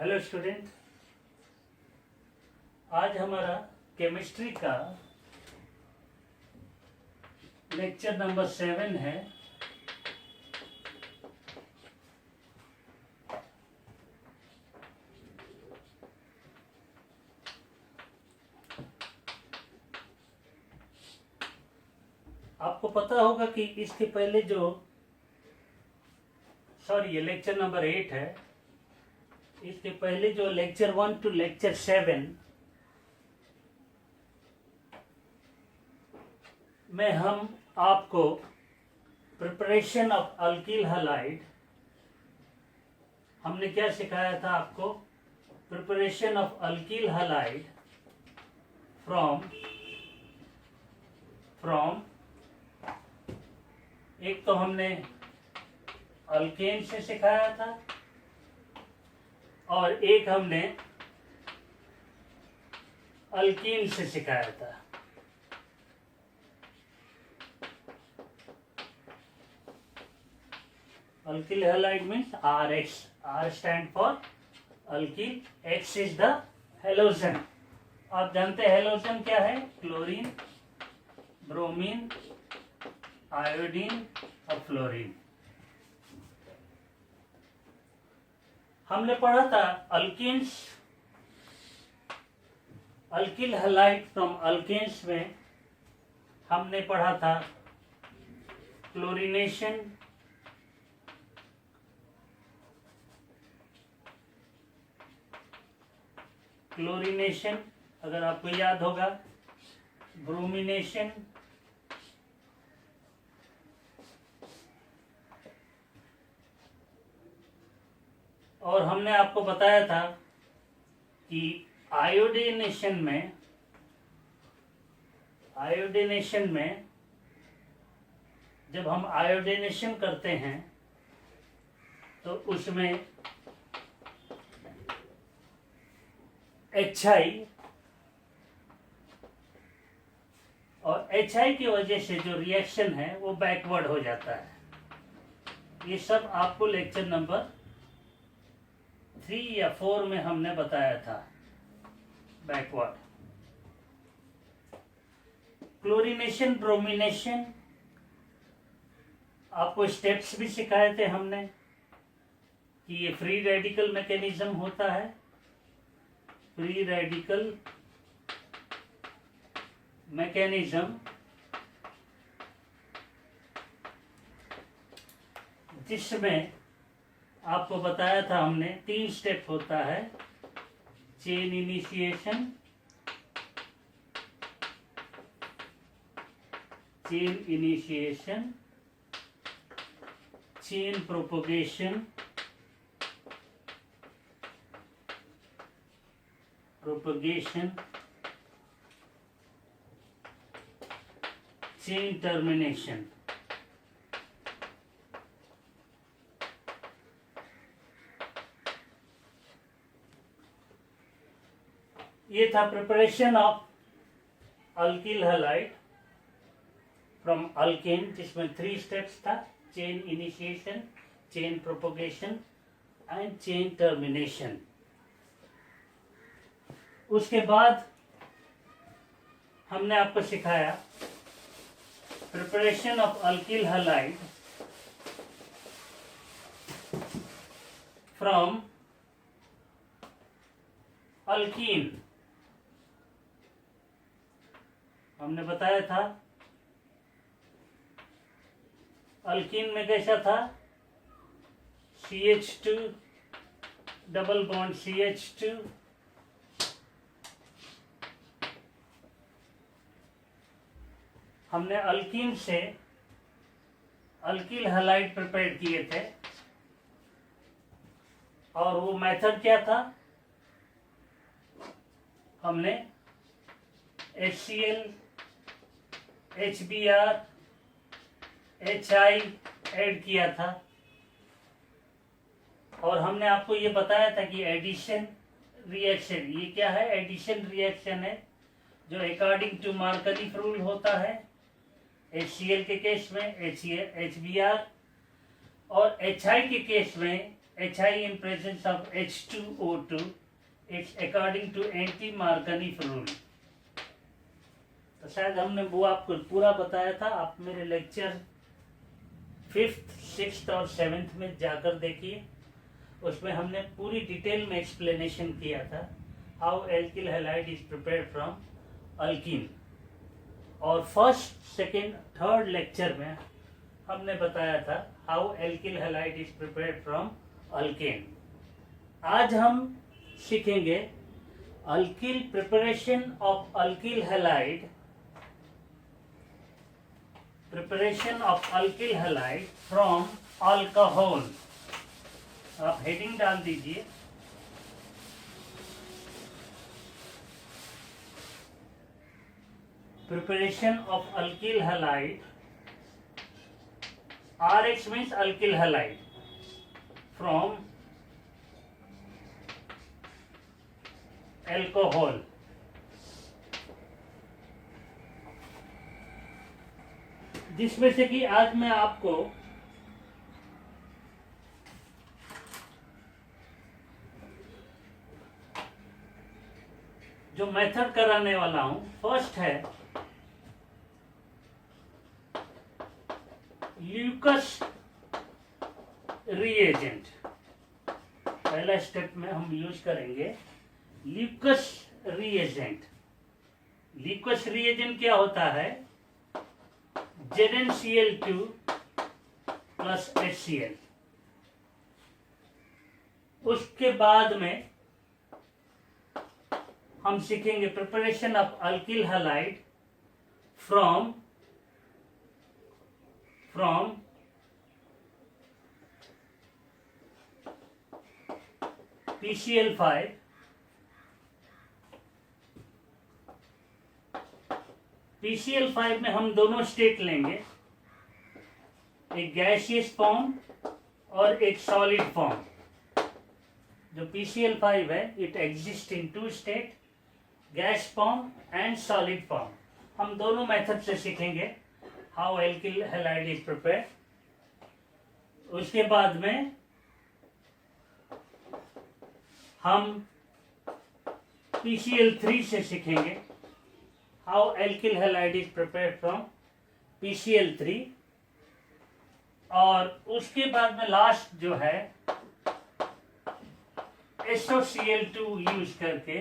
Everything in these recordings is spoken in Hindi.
हेलो स्टूडेंट, आज हमारा केमिस्ट्री का लेक्चर नंबर 7 है। आपको पता होगा कि इसके पहले ये लेक्चर नंबर 8 है। इसके पहले जो लेक्चर 1 टू लेक्चर 7 में हम आपको प्रिपरेशन ऑफ अल्किल हैलाइड, हमने क्या सिखाया था आपको? Preparation of alkyl halide from एक तो हमने अल्केन से सिखाया था और एक हमने अल्कीन से सिखाया था। Alkyl halide means RH, R stand for alkyl, X is the halogen. आप जानते हैं हेलोजन क्या है? क्लोरीन, ब्रोमीन, आयोडीन और फ्लोरीन। हमने पढ़ा था alkynes, alkyl halide from alkanes में हमने पढ़ा था क्लोरीनेशन, अगर आपको याद होगा, ब्रोमिनेशन, और हमने आपको बताया था कि आयोडीनेशन में जब हम आयोडीनेशन करते हैं तो उसमें HI और HI की वजह से जो रिएक्शन है वो बैकवर्ड हो जाता है। ये सब आपको लेक्चर नंबर 3 या 4 में हमने बताया था। बैकवर्ड क्लोरीनेशन, ब्रोमिनेशन, आपको स्टेप्स भी सिखाए थे हमने कि ये फ्री रेडिकल मैकेनिज्म होता है। फ्री रेडिकल मैकेनिज्म जिसमें आपको बताया था हमने 3 स्टेप होता है। Chain initiation, chain propagation, chain termination. ये था preparation of alkyl halide from alkane, जिसमें 3 स्टेप्स था। Chain initiation, chain propagation and chain termination. उसके बाद हमने आपको सिखाया preparation of alkyl halide from alkyne. हमने बताया था अल्कीन में कैसा था? CH2 डबल बॉन्ड CH2, हमने अल्कीन से अल्किल हैलाइड प्रिपेयर किए थे और वो मेथड क्या था? हमने HCl, HBr, HI ऐड किया था और हमने आपको ये बताया था कि एडिशन रिएक्शन, ये क्या है? एडिशन रिएक्शन है जो अकॉर्डिंग टू मार्कनी रूल होता है। HCl के केस में HBr और HI के केस में HI in presence of H2O2, it's according to anti-Markovitch rule. तो शायद हमने वो आपको पूरा बताया था, आप मेरे लेक्चर 5th, 6th और 7th में जाकर देखिए, उसमें हमने पूरी डिटेल में एक्सप्लेनेशन किया था how alkyl halide is prepared from alkyne. और फर्स्ट, सेकेंड, थर्ड लेक्चर में हमने बताया था how alkyl halide is prepared from alkane. आज हम सीखेंगे alkyl preparation of alkyl halide, preparation of alkyl halide from alcohol. आप हेडिंग डाल दीजिए, preparation of alkyl halide, RH means alkyl halide, from alcohol। जिसमें से कि आज मैं आपको जो मेथड कराने वाला हूं, फर्स्ट है ल्यूकस रिएजेंट। पहला स्टेप में हम यूज करेंगे ल्यूकस रिएजेंट। ल्यूकस रिएजेंट क्या होता है? ZnCl2 plus HCl। उसके बाद में हम सीखेंगे preparation of alkyl halide from PCl5 PCl5 में हम दोनों स्टेट लेंगे, एक गैसियस फॉर्म और एक सॉलिड फॉर्म। जो PCl5 है, it exist in 2 state, gas form and solid form. हम दोनों मेथड से सीखेंगे how alkyl halide is prepared. उसके बाद में हम PCl3 से सीखेंगे how alkyl halide is prepared from PCl3। और उसके बाद में लास्ट जो है SOCl2 यूज करके,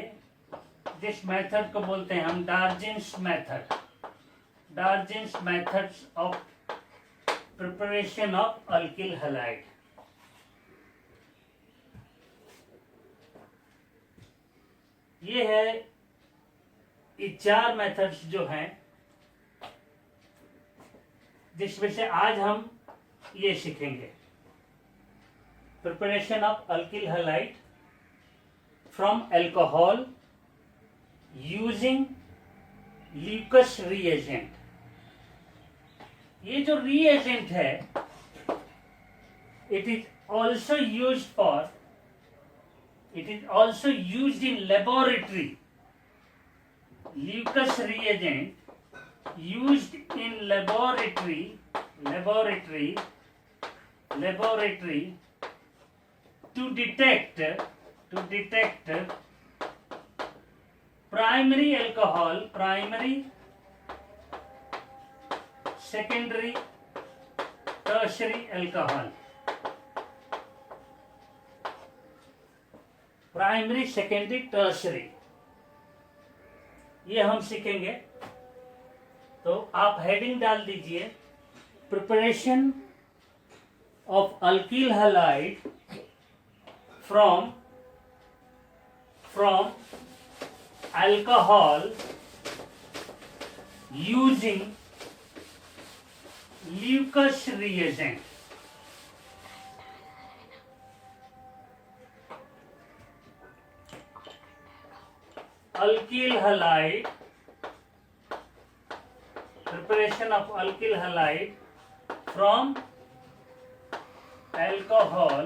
जिस मेथड को बोलते हैं हम डार्जेंस method, डार्जेंस methods of preparation of alkyl halide. ये है, ये 4 मेथड्स जो हैं, जिसमें से आज हम ये सीखेंगे preparation of alkyl halide from alcohol using Lucas reagent. ये जो रिएजेंट है, it is also used in laboratory। Lucas reagent used in laboratory to detect primary alcohol, primary, secondary, tertiary alcohol। Primary, secondary, tertiary, ये हम सीखेंगे। तो आप हेडिंग डाल दीजिए, preparation of alkyl halide from alcohol using Lucas reagent. alkyl halide, preparation of alkyl halide from alcohol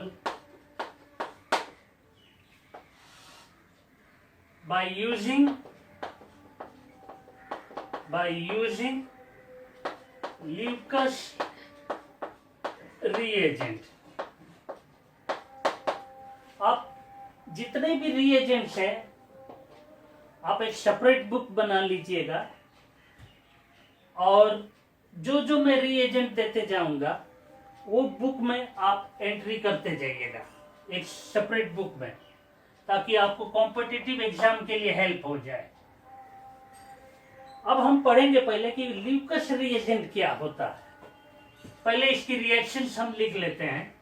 by using Lucas reagent। जितने भी रिएजेंट्स हैं आप एक सेपरेट बुक बना लीजिएगा, और जो जो मैं रिएजेंट देते जाऊंगा वो बुक में आप एंट्री करते जाइएगा एक सेपरेट बुक में, ताकि आपको कॉम्पिटिटिव एग्जाम के लिए हेल्प हो जाए। अब हम पढ़ेंगे पहले कि ल्यूकस रिएजेंट क्या होता है। पहले इसकी रिएक्शंस हम लिख लेते हैं।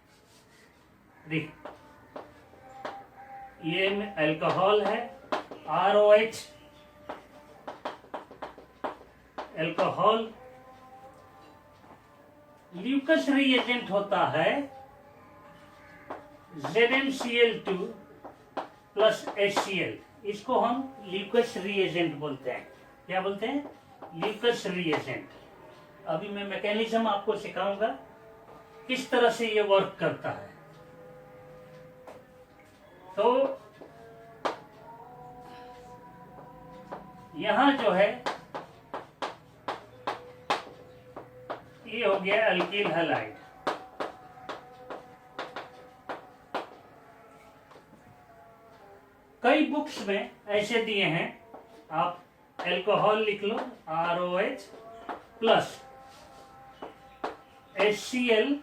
देख, ये अल्कोहल है, ROH अल्कोहल। ल्यूकस रिएजेंट होता है ZnCl2 प्लस HCl। इसको हम ल्यूकस रिएजेंट बोलते हैं। क्या बोलते हैं? Lucas reagent. अभी मैं मैकेनिज्म आपको सिखाऊंगा किस तरह से ये वर्क करता है। तो यहां जो है ये हो गया अल्किल हैलाइड। कई बुक्स में ऐसे दिए हैं, आप अल्कोहल लिख लो ROH plus HCl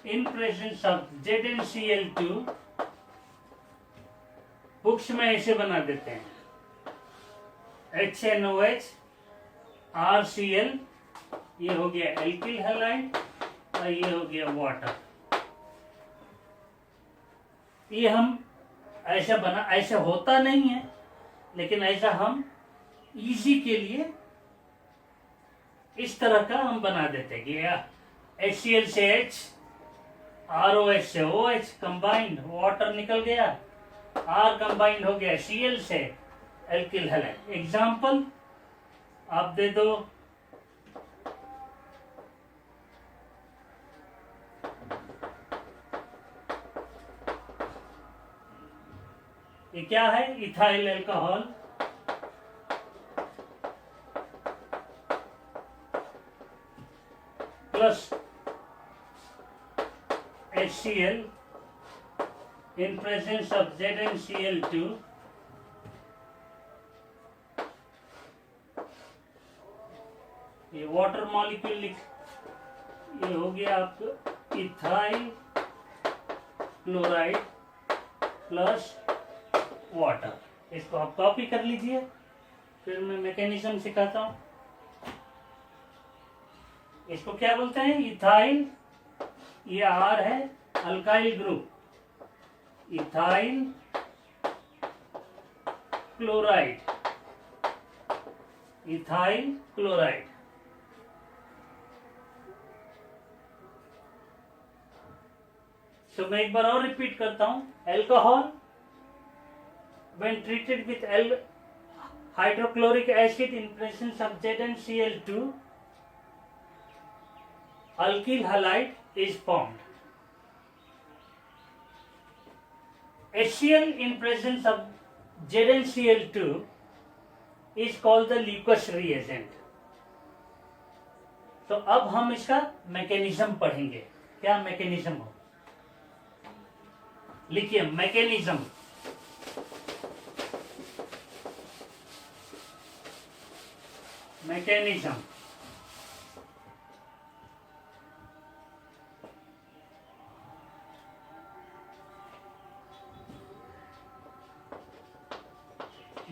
in presence of ZnCl2। Books में ऐसे बना देते हैं HNOH RCl, ये हो गया एल्किल हैलाइड और ये हो गया वाटर। ये हम ऐसा बना, ऐसा होता नहीं है, लेकिन ऐसा हम इजी के लिए इस तरह का हम बना देते हैं कि HCl से H, ROH से OH कंबाइंड, वाटर निकल गया, R कंबाइंड हो गया Cl से एल्किल हैलाइड। एग्जाम्पल आप दे दो, ये क्या है? Ethyl alcohol plus HCl in presence of ZnCl2। ये वाटर मॉलिक्यूल लिख, ये हो गया आपको इथाइल क्लोराइड प्लस वाटर। इसको आप कॉपी कर लीजिए, फिर मैं मैकेनिज्म सिखाता हूं। इसको क्या बोलते हैं? इथाइल, ये R है, alkyl group, ethyl chloride, ethyl chloride. तो मैं एक बार और रिपीट करता हूं। Alcohol when treated with hydrochloric acid in presence of ZnCl2, alkyl halide is formed. HCl in presence of ZnCl2 is called the Lucas reagent. तो अब हम इसका मैकेनिज्म पढ़ेंगे। क्या मैकेनिज्म हो? लिखिए मैकेनिज्म। मैकेनिज्म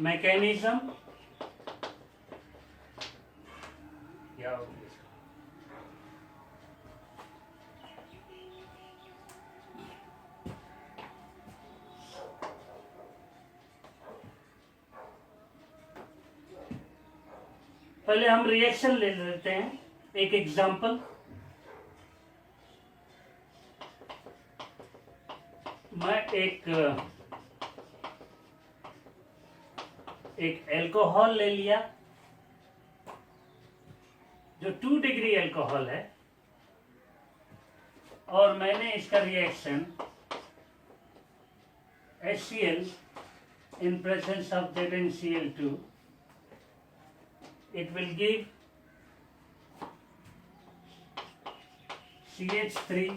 मैकेनिज्म क्या हो गया? पहले हम रिएक्शन ले लेते हैं, एक एग्जांपल। मैं एक अल्कोहल ले लिया जो 2 डिग्री अल्कोहल है, और मैंने इसका reaction HCl in presence of ZnCl2, it will give CH3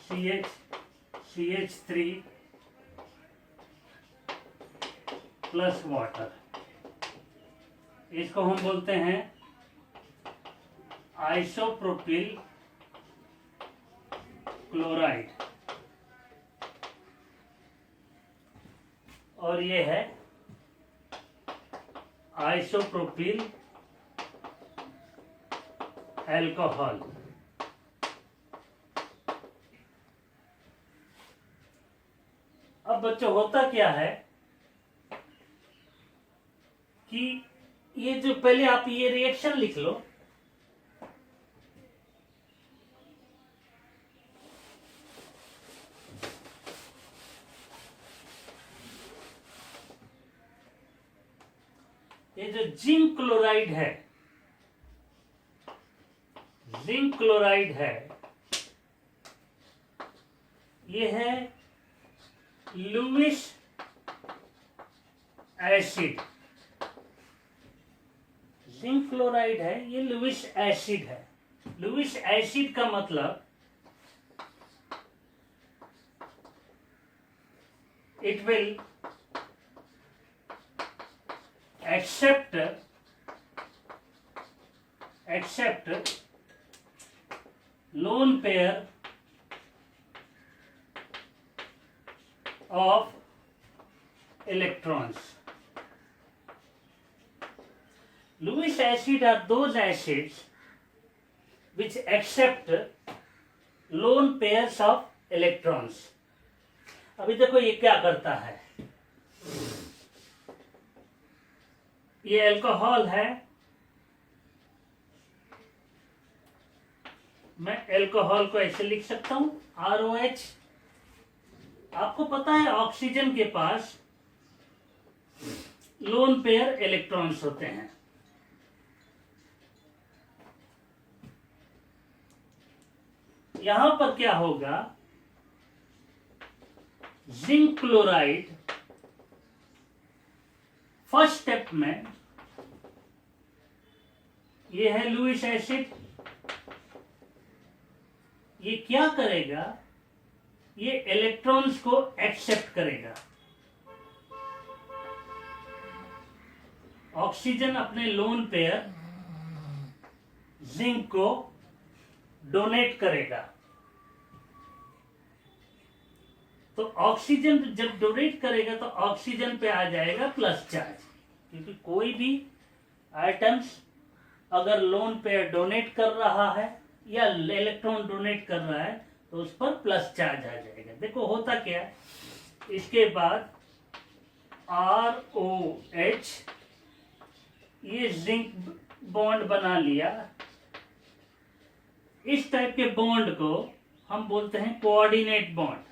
CH CH3 plus water, इसको हम बोलते हैं आइसोप्रोपिल क्लोराइड, और ये है आइसोप्रोपिल अल्कोहल। अब बच्चों होता क्या है कि ये जो पहले आप ये रिएक्शन लिख लो, ये जो जिंक क्लोराइड है, जिंक क्लोराइड है, ये है लुईस एसिड। जिंक क्लोराइड है, ये लुईस एसिड है। लुईस एसिड का मतलब it will accept lone pair of electrons. Lewis acid are those acids which accept lone pairs of electrons. अभी देखो ये क्या करता है, ये अल्कोहल है, मैं अल्कोहल को ऐसे लिख सकता हूं ROH। आपको पता है ऑक्सीजन के पास लोन पेयर इलेक्ट्रॉन्स होते हैं। यहां पर क्या होगा, जिंक क्लोराइड फर्स्ट स्टेप में, ये है लुईस एसिड, ये क्या करेगा, ये इलेक्ट्रॉन्स को एक्सेप्ट करेगा। ऑक्सीजन अपने लोन पेयर जिंक को डोनेट करेगा, तो ऑक्सीजन जब डोनेट करेगा तो ऑक्सीजन पे आ जाएगा प्लस चार्ज, क्योंकि कोई भी आइटम्स अगर लोन पेयर डोनेट कर रहा है या इलेक्ट्रॉन डोनेट कर रहा है तो उस पर प्लस चार्ज आ जाएगा। देखो होता क्या है, इसके बाद ROH, ये जिंक बॉन्ड बना लिया। इस टाइप के बॉन्ड को हम बोलते हैं coordinate bond.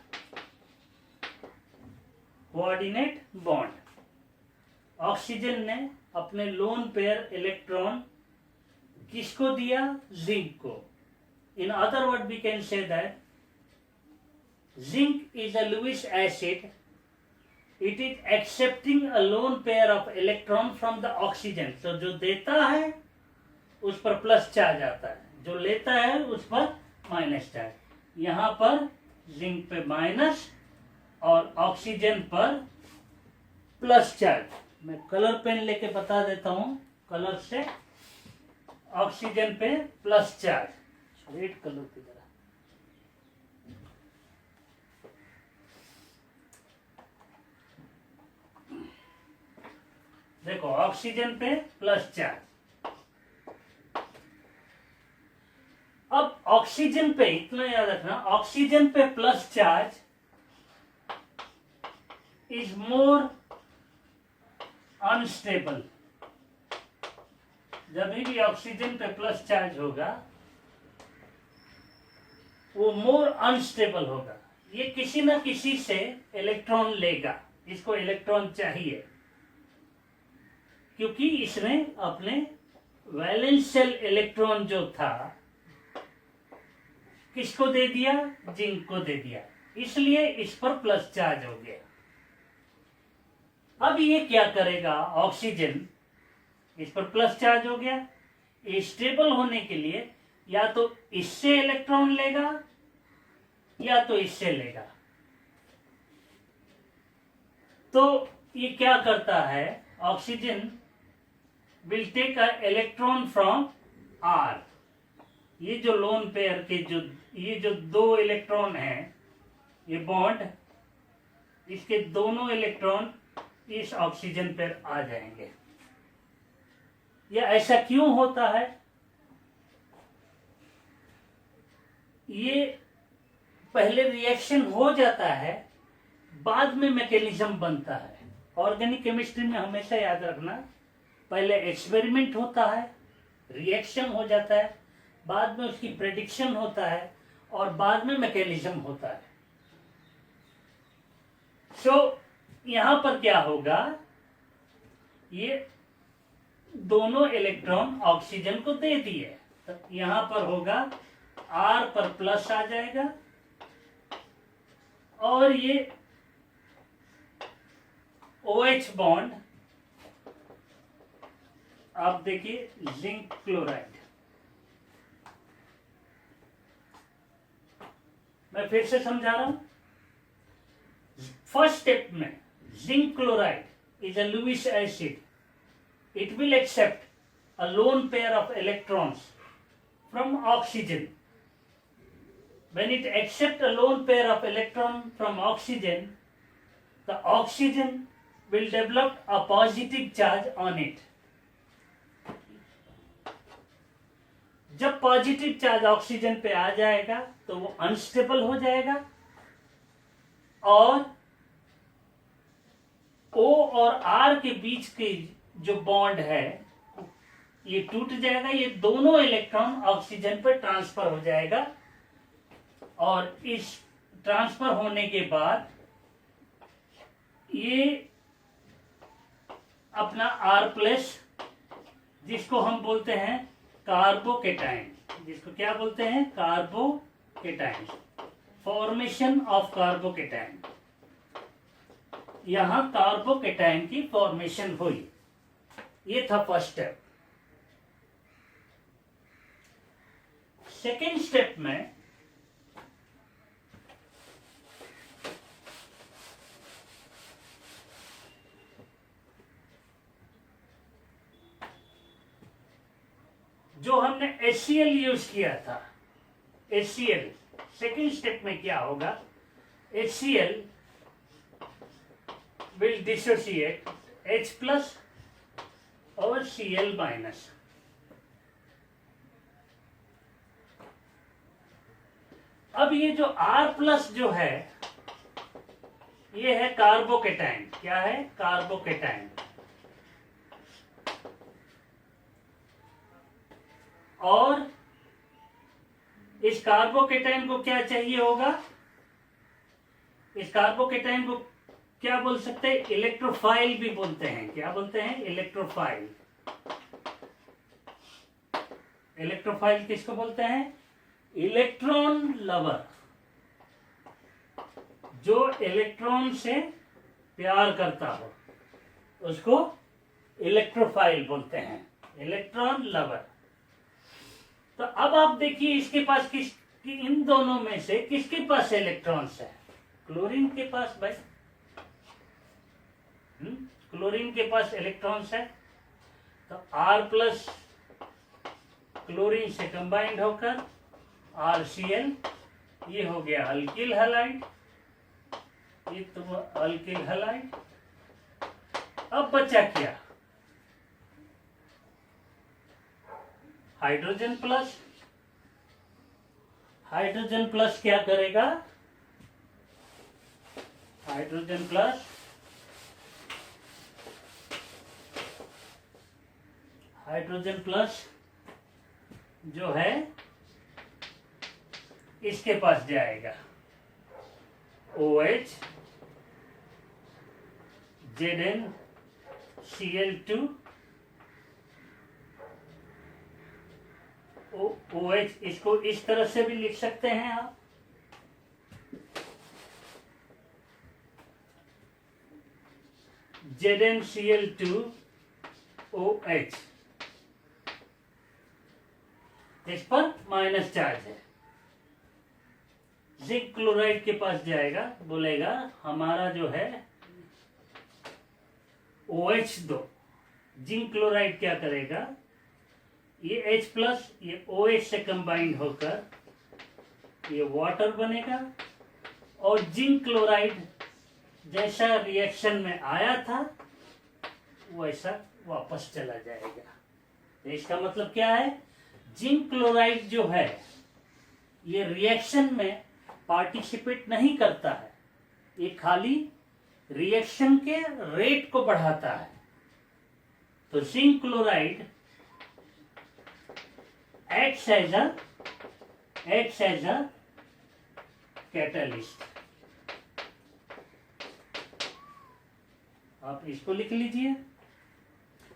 Coordinate bond. Oxygen ने अपने लोन पेयर इलेक्ट्रॉन किसको दिया, जिंक को। In other word we can say that zinc is a Lewis acid, it is accepting a lone pair of electron from the oxygen. तो जो देता है उस पर प्लस चार्ज आता है, जो लेता है उस पर माइनस चार्ज। यहां पर जिंक पे माइनस और ऑक्सीजन पर प्लस चार्ज। मैं कलर पेन लेके बता देता हूं, कलर से ऑक्सीजन पे प्लस चार्ज, रेड कलर की तरह। देखो ऑक्सीजन पे प्लस चार्ज। अब ऑक्सीजन पे इतना याद रखना, ऑक्सीजन पे plus charge is more unstable. जब भी ऑक्सीजन पे प्लस चार्ज होगा वो मोर अनस्टेबल होगा। ये किसी ना किसी से इलेक्ट्रॉन लेगा, इसको इलेक्ट्रॉन चाहिए, क्योंकि इसने अपने वैलेंस शेल इलेक्ट्रॉन जो था किसको दे दिया, जिंक को दे दिया, इसलिए इस पर प्लस चार्ज हो गया। अब ये क्या करेगा, ऑक्सीजन इस पर प्लस चार्ज हो गया, ये स्टेबल होने के लिए या तो इससे इलेक्ट्रॉन लेगा या तो इससे लेगा। तो ये क्या करता है, oxygen will take a electron from R. ये जो लोन पेयर के ये जो दो इलेक्ट्रॉन हैं, ये बॉन्ड, इसके दोनों इलेक्ट्रॉन इस ऑक्सीजन पर आ जाएंगे। यह ऐसा क्यों होता है? ये पहले रिएक्शन हो जाता है, बाद में मैकेनिज्म बनता है। ऑर्गेनिक केमिस्ट्री में हमेशा याद रखना, पहले एक्सपेरिमेंट होता है, रिएक्शन हो जाता है, बाद में उसकी प्रेडिक्शन होता है, और बाद में मैकेनिज्म होता है। सो यहां पर क्या होगा, ये दोनों इलेक्ट्रॉन ऑक्सीजन को दे दिए, तो यहां पर होगा R पर प्लस आ जाएगा, और ये OH बॉन्ड, आप देखिए जिंक क्लोराइड, मैं फिर से समझा रहा हूं। फर्स्ट स्टेप में zinc chloride is a Lewis acid, it will accept a lone pair of electrons from oxygen. When it accepts a lone pair of electron from oxygen, the oxygen will develop a positive charge on it. जब पॉजिटिव चार्ज ऑक्सीजन पे आ जाएगा तो वो अनस्टेबल हो जाएगा, और O और R के बीच के जो बॉन्ड है ये टूट जाएगा, ये दोनों इलेक्ट्रॉन ऑक्सीजन पर ट्रांसफर हो जाएगा, और इस ट्रांसफर होने के बाद ये अपना R+, जिसको हम बोलते हैं कार्बोकेटाइन, जिसको क्या बोलते हैं, कार्बोकेटाइन, फॉर्मेशन ऑफ कार्बोकेटाइन। यहां कार्बोकेटाइन की फॉर्मेशन हुई, ये था फर्स्ट स्टेप। सेकेंड स्टेप में जो हमने HCl यूज किया था, HCl, सेकेंड स्टेप में क्या होगा, HCl will dissociate H+ और Cl-। अब ये जो R+ जो है, ये है कार्बोकेटाइन। क्या है, कार्बोकेटाइन। और इस कार्बोकेटाइन को क्या चाहिए होगा, इस कार्बोकेटाइन को क्या बोल सकते हैं, इलेक्ट्रोफाइल भी बोलते हैं। क्या बोलते हैं, इलेक्ट्रोफाइल। इलेक्ट्रोफाइल किसको बोलते हैं, इलेक्ट्रॉन लवर, जो इलेक्ट्रॉन से प्यार करता हो उसको इलेक्ट्रोफाइल बोलते हैं, इलेक्ट्रॉन लवर। तो अब आप देखिए इसके पास इन दोनों में से किसके पास इलेक्ट्रॉन्स है, क्लोरीन के पास भाई, क्लोरीन के पास इलेक्ट्रॉन्स है। तो R+ क्लोरीन से कंबाइंड होकर RCl, ये हो गया अल्किल हैलाइड, ये तो अल्किल हैलाइड। अब बचा क्या, हाइड्रोजन प्लस। हाइड्रोजन प्लस क्या करेगा, हाइड्रोजन प्लस, हाइड्रोजन प्लस जो है इसके पास जाएगा, OH, ZnCl2, OH, इसको इस तरह से भी लिख सकते हैं आप, ZnCl2OH, इस पर माइनस चार्ज है। जिंक क्लोराइड के पास जाएगा, बोलेगा हमारा जो है OH2, जिंक क्लोराइड क्या करेगा, ये H प्लस ये OH से कंबाइंड होकर ये वाटर बनेगा और जिंक क्लोराइड जैसा रिएक्शन में आया था वैसा वापस चला जाएगा। तो इसका मतलब क्या है, जिंक क्लोराइड जो है ये रिएक्शन में पार्टिसिपेट नहीं करता है, ये खाली रिएक्शन के रेट को बढ़ाता है। तो zinc chloride acts as a catalyst. आप इसको लिख लीजिए,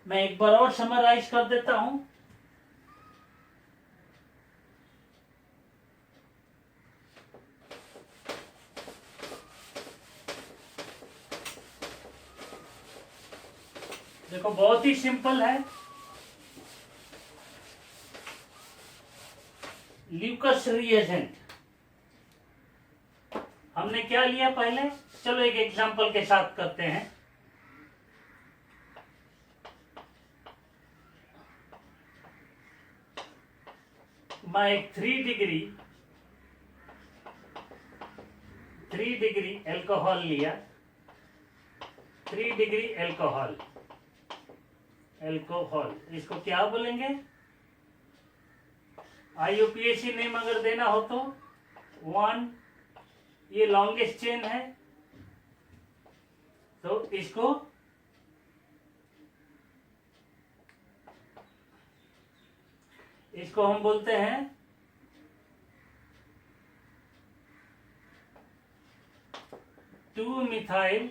मैं एक बार और समराइज कर देता हूं। देखो बहुत ही सिंपल है। ल्यूकस रिएजेंट हमने क्या लिया पहले, चलो एक एग्जांपल के साथ करते हैं। मैं एक 3 डिग्री एल्कोहल लिया, 3 डिग्री एल्कोहल, इसको क्या बोलेंगे, IUPAC नेम अगर देना हो तो 1, ये लॉन्गेस्ट चेन है तो इसको हम बोलते हैं two methyl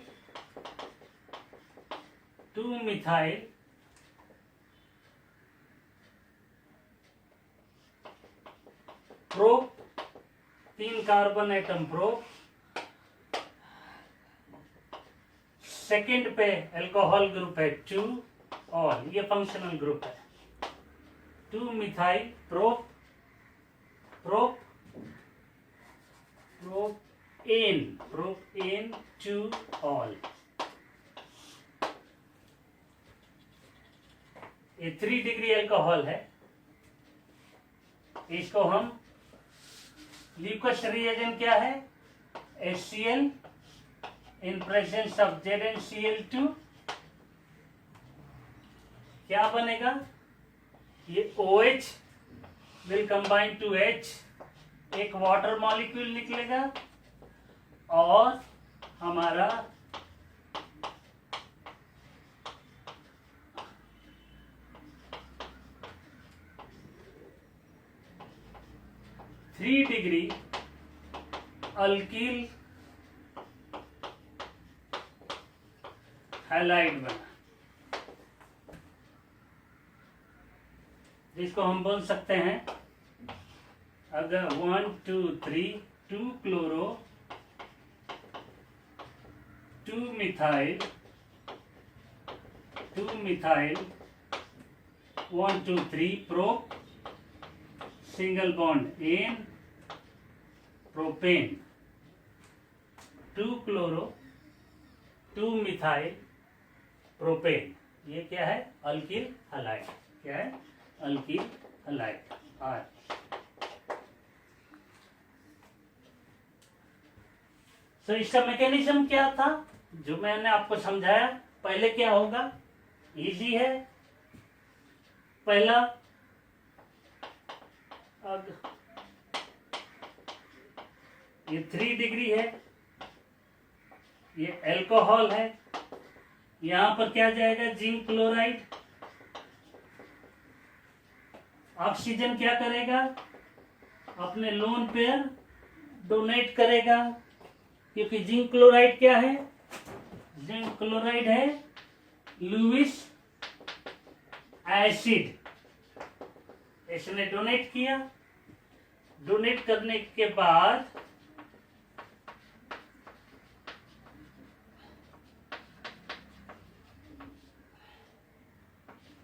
prop, 3 carbon atom prop, second पे अल्कोहल ग्रुप है 2 और ये फंक्शनल ग्रुप है 2-मिथाइल प्रोपेन, प्रोपेन 2 ऑल। ये 3 डिग्री अल्कोहल है, इसको हम ल्यूकस रिएजेंट क्या है, HCl in presence of ZnCl2 क्या बनेगा, ये OH will combine to H, एक वाटर मॉलिक्यूल निकलेगा और हमारा थ्री डिग्री अल्किल हैलाइड बना, जिसको हम बोल सकते हैं अगर 1 2 3 2 chloro 2 methyl 1 2 3 prop, single bond ene, propane, 2 chloro 2 methyl propane, ये क्या है, अल्किल हैलाइड, क्या है, अल्किल हैलाइड। आर तो इसका मैकेनिज्म क्या था जो मैंने आपको समझाया, पहले क्या होगा, इजी है, पहला ये 3 डिग्री है, ये अल्कोहल है, यहां पर क्या जाएगा, जिंक क्लोराइड, ऑक्सीजन क्या करेगा, अपने लोन पेयर डोनेट करेगा, क्योंकि जिंक क्लोराइड क्या है, जिंक क्लोराइड है लुईस एसिड, इसने डोनेट किया, डोनेट करने के बाद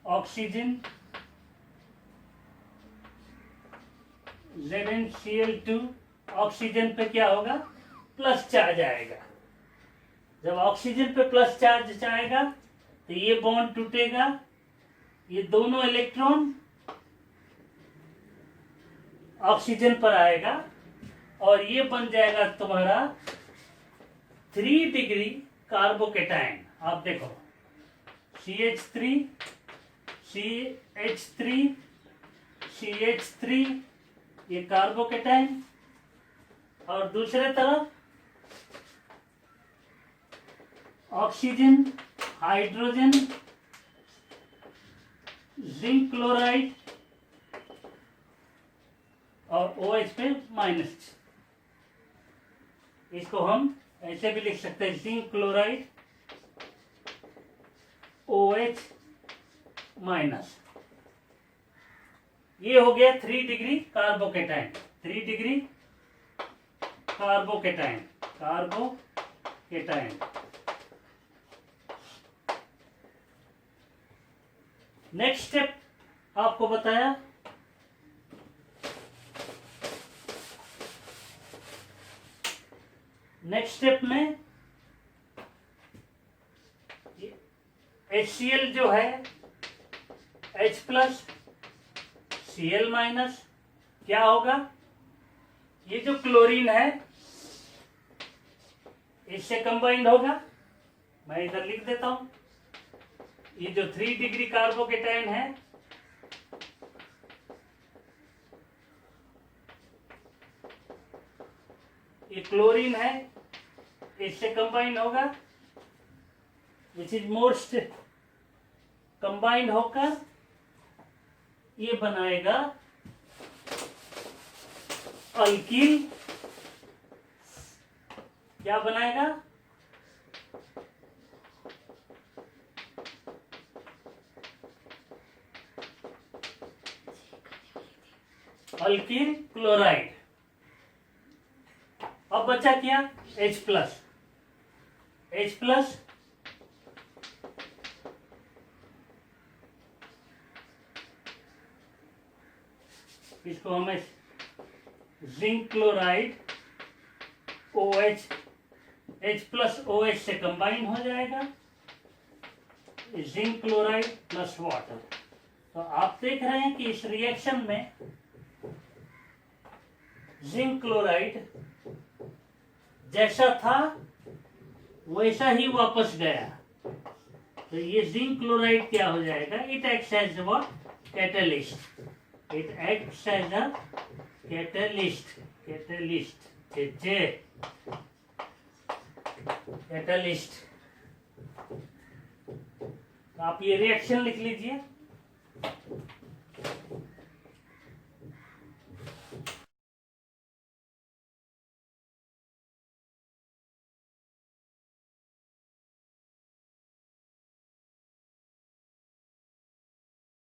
ऑक्सीजन ZnCl2, ऑक्सीजन पे क्या होगा, प्लस चार्ज आएगा, जब ऑक्सीजन पे प्लस चार्ज आएगा तो ये बॉन्ड टूटेगा, ये दोनों इलेक्ट्रॉन ऑक्सीजन पर आएगा और ये बन जाएगा तुम्हारा 3 डिग्री कार्बोकेटाइन। आप देखो CH3 CH3 CH3 ये कार्बोकेटाइन, और दूसरे तरफ ऑक्सीजन, हाइड्रोजन, जिंक क्लोराइड और OH पे माइनस। इसको हम ऐसे भी लिख सकते हैं, जिंक क्लोराइड OH माइनस। ये हो गया 3 degree carbocation, 3 degree carbocation, carbocation. Next step आपको बताया, नेक्स्ट स्टेप में HCl जो है H प्लस Cl माइनस क्या होगा, ये जो क्लोरीन है इससे कंबाइंड होगा। मैं इधर लिख देता हूं, ये जो 3 डिग्री कार्बोकेटाइन है ये क्लोरीन है, इससे कंबाइंड होगा, विच इज मोस्ट कंबाइंड होकर ये बनाएगा अल्कील। क्या बनाएगा, अल्कील क्लोराइड। अब बचा क्या, H प्लस, H प्लस इसको हमें zinc chloride OH, H plus OH से कंबाइन हो जाएगा, जिंक क्लोराइड प्लस वाटर। तो आप देख रहे हैं कि इस रिएक्शन में जिंक क्लोराइड जैसा था वैसा ही वापस गया। तो ये जिंक क्लोराइड क्या हो जाएगा, it acts as what, catalyst, it acts as a catalyst, catalyst, catalyst. आप ये रिएक्शन लिख लीजिए।